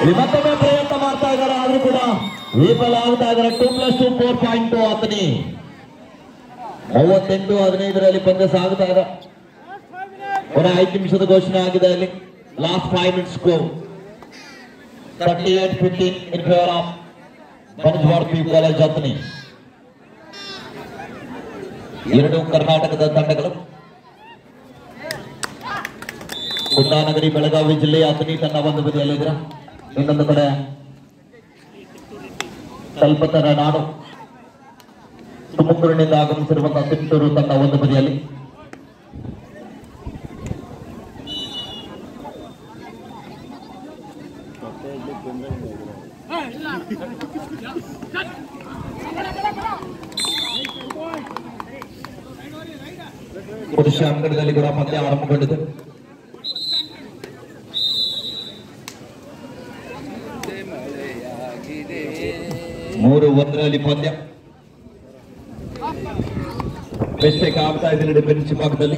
ಇಲ್ಲಿ ಮತ್ತೊಮ್ಮೆ ಪ್ರಯತ್ನ ಮಾಡ್ತಾ ಇದ್ದಾರೆ, ಆದ್ರೂ ಕೂಡ ವಿಫಲ ಆಗ್ತಾ ಇದ್ದಾರೆ. 2+2 4.2 ಆತನಿ 38-15 ಪಂದ್ಯ ಸಾಗುತ್ತಾ ಇದೆ. ಕೊನೆ 5 ನಿಮಿಷದ ಘೋಷಣೆ ಆಗಿದೆ. ಅಲ್ಲಿ last 5 minutes score 38-15 in favour of Banswad P college ಆತನಿ. ಎರಡು ಕರ್ನಾಟಕದ ತಂಡಗಳು, ಕುಂದಾನಗರಿ ಬೆಳಗಾವಿ ಜಿಲ್ಲೆಯ ಅತನಿ ತನ್ನ ಒಂದು ಬದಿಯಲ್ಲಿದ್ರೆ, ಇನ್ನೊಂದು ಕಡೆ ಕಲ್ಪತರ ನಾಡು ತುಮಕೂರಿನಿಂದ ಆಗಮಿಸಿರುವಂತಹ ತಿಂಟೂರು ತನ್ನ ಒಂದು ಬದಿಯಲ್ಲಿ. ಪುರುಷ ಅಂಗಡದಲ್ಲಿ ಕೂಡ ಪಂದ್ಯ ಆರಂಭಗೊಂಡಿದೆ. ಮೂರು 1 ಪಂದ್ಯ ಮಿಸ್ಟೇಕ್ ಆಗ್ತಾ ಇದೆ ಬೆಂಚ್ ಭಾಗದಲ್ಲಿ.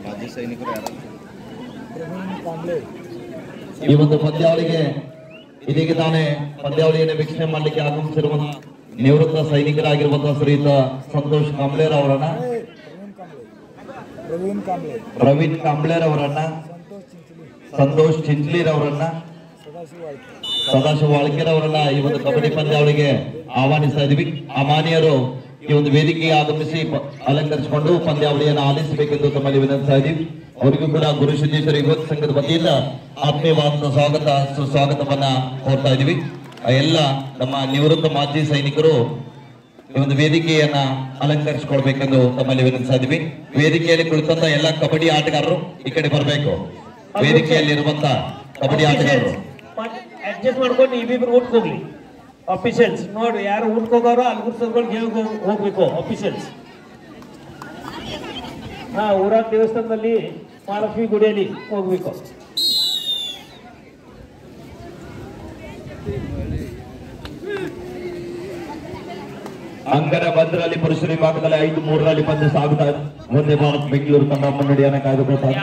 ಮಾಜಿ ಸೈನಿಕರು ಯಾರು? ಈ ಒಂದು ಪಂದ್ಯಾವಳಿಗೆ ಇದೀಗ ತಾನೇ ಪಂದ್ಯಾವಳಿಯನ್ನು ವೀಕ್ಷಣೆ ಮಾಡಲಿಕ್ಕೆ ಆಗಮಿಸಿರುವ ನಿವೃತ್ತ ಸೈನಿಕರಾಗಿರುವಂತಹ ಶ್ರೀಯುತ ಸಂತೋಷ್ ಕಾಂಬ್ಳೆರ್ ಅವರನ್ನ, ಪ್ರವೀಣ್ ಕಾಂಬ್ಳೆರ್ ಅವರನ್ನ, ಸಂತೋಷ್ ಚಿಂಚ್ಲೀರ್ ಅವರನ್ನ, ಸದಾಶಿವ ವಾಳ್ಕೆರ್ ಅವರನ್ನ ಈ ಒಂದು ಕಬಡ್ಡಿ ಪಂದ್ಯಾವಳಿಗೆ ಆಹ್ವಾನಿಸ್ತಾ ಇದೀವಿ. ಆ ಮಾನ್ಯರು ಈ ಒಂದು ವೇದಿಕೆಗೆ ಆಗಮಿಸಿ ಅಲಂಕರಿಸಿಕೊಂಡು ಪಂದ್ಯಾವಳಿಯನ್ನು ಆಲಿಸಬೇಕೆಂದು ತಮ್ಮಲ್ಲಿ ವಿನಂತಿಸ್ತಾ ಇದೀವಿ. ಅವರಿಗೂ ಕೂಡ ಗುರು ಸಿದ್ದೇಶ್ವರ ಯುವಕ ಸಂಘದ ವತಿಯಿಂದ ಆತ್ಮೀಯವಾದ ಸುಸ್ವಾಗತವನ್ನ ಕೋರ್ತಾ ಇದೀವಿ. ಎಲ್ಲ ನಮ್ಮ ನಿವೃತ್ತ ಮಾಜಿ ಸೈನಿಕರು ಈ ಒಂದು ವೇದಿಕೆಯನ್ನ ಅಲಂಕರಿಸಿಕೊಳ್ಬೇಕೆಂದು ತಮ್ಮಲ್ಲಿ ವಿನಂತಿಸ್ತಾ ಇದೀವಿ. ವೇದಿಕೆಯಲ್ಲಿ ಕುಳಿತಂತ ಎಲ್ಲ ಕಬಡ್ಡಿ ಆಟಗಾರರು ಈ ಕಡೆ ಬರಬೇಕು. ವೇದಿಕೆಯಲ್ಲಿರುವಂತ ಕಬಡ್ಡಿ ಆಟಗಾರರು ಅಡ್ಜಸ್ಟ್ ಮಾಡ್ಕೊಂಡು ಇಬ್ಬಿಬ್ರು ಊಟಕ್ಕೆ ಹೋಗ್ಲಿ. ಅಫಿಷಿಯಲ್ಸ್ ನೋಡಿ, ಯಾರು ಊಟಕ್ಕೆ ಹೋಗೋರು ಅಲ್ಲಿ ಗುರುಸರ್ಗಳು ಹೋಗ್ಬೇಕು. ಅಫಿಷಿಯಲ್ಸ್ ಊರಾಗ ದೇವಸ್ಥಾನದಲ್ಲಿ ಮಹಾಲಕ್ಷ್ಮಿ ಗುಡಿಯಲ್ಲಿ ಹೋಗ್ಬೇಕು. ಅಂಗರ ಬಂದರಲ್ಲಿ ಪುರುಷರ ವಿಭಾಗದಲ್ಲಿ 5-3 ಪಂದ್ಯ ಸಾಗುತ್ತಾ ಇದೆ. ಒಂದೇ ಭಾರತ್ ಬೆಂಗಳೂರು ತಂಡ ಮುನ್ನಡೆಯನ್ನು ಕಾಯ್ದುಕೊಳ್ತಾರೆ.